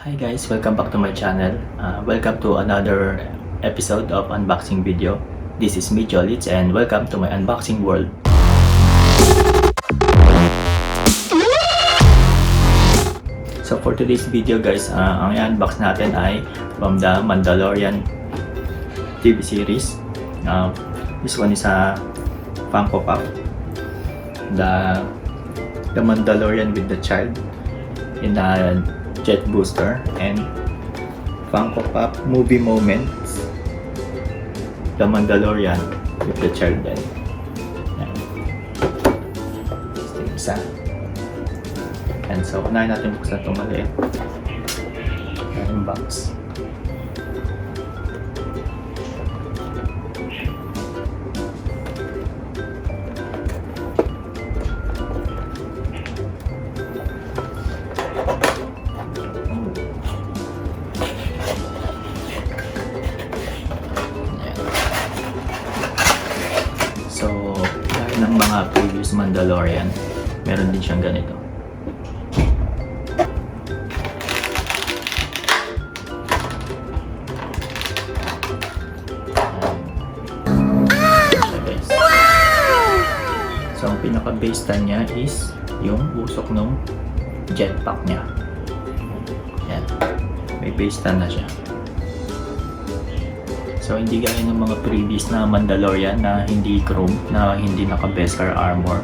Hi guys, welcome back to my channel. Welcome to another episode of unboxing video. This is me, Jolitz, and welcome to my unboxing world. So for today's video guys, ang i-unbox natin ay from the Mandalorian TV series. This one is a Funko Pop The Mandalorian with the child in a jet booster, and Funko Pop movie moments The Mandalorian with the child din. Isa. And so, unahin natin buksan itong maliit yung box. So, dahil ng mga previous Mandalorian, meron din siyang ganito. So, ang pinaka-base stand niya is yung usok ng jetpack niya. Yan. May base stand na siya. So, hindi gaya ng mga previous na Mandalorian na hindi chrome, na hindi naka-Beskar armor.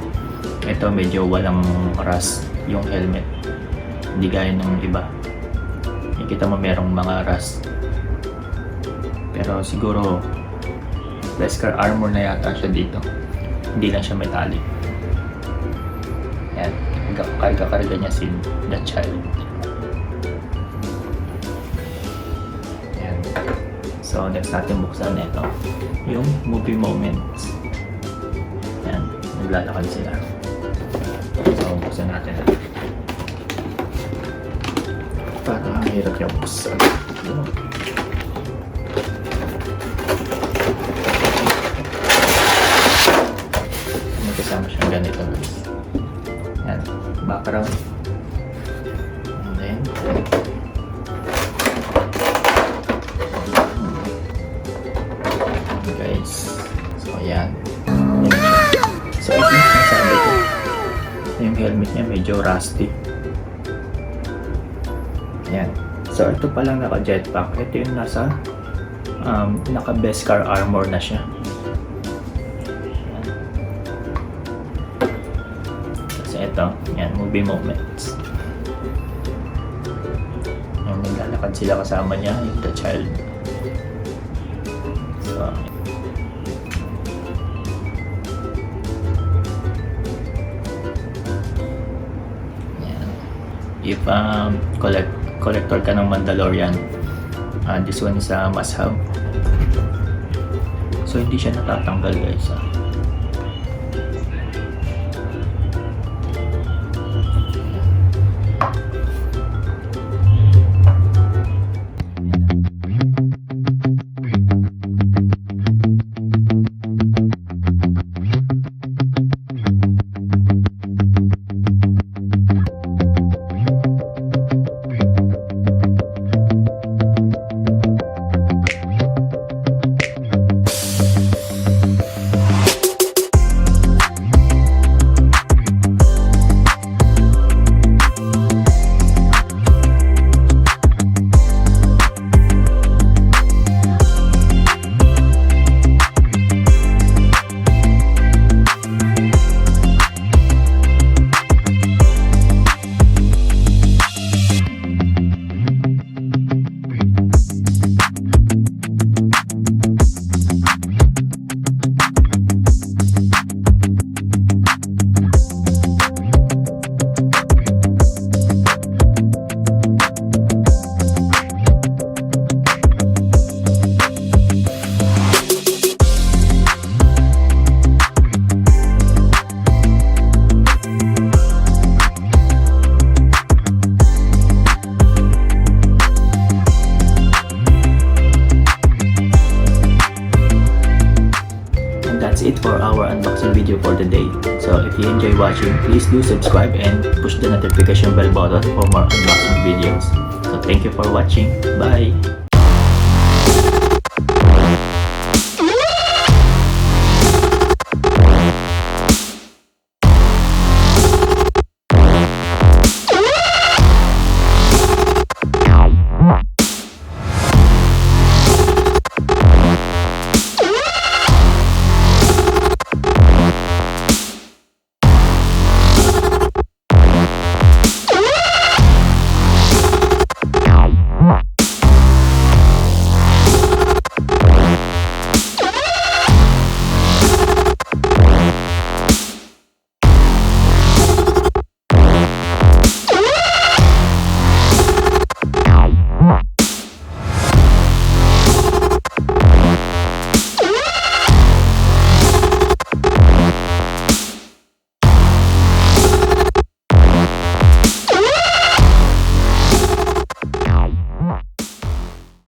Ito medyo walang rust yung helmet. Hindi gaya ng iba. Nakikita mo merong mga rust. Pero siguro Beskar armor na yata siya dito. Hindi lang siya metallic. Yan. Karga-karga niya si the child. Yan. So, next natin buksan ito. Yung movie moments. Yan. Naglalakad sila. So, buksan natin ito. Parang ang hirap yung buksan. May kasama siyang ganito. Yan. Background. And then, guys. So, ayan. So, ito yung sinasabi ko. Yung helmet niya medyo rusty. Ayan. So, ito palang naka-jetpack. Ito yung nasa naka-Beskar armor na siya. Ayan. Kasi ito, yan, movie moments. Ayan, naglalakad sila kasama niya, yung the child. So, if collector ka ng Mandalorian, this one is a must-have. So, hindi siya natatanggal guys. that's it for our unboxing video for today. So if you enjoy watching, please do subscribe and push the notification bell button for more unboxing videos. So thank you for watching. Bye!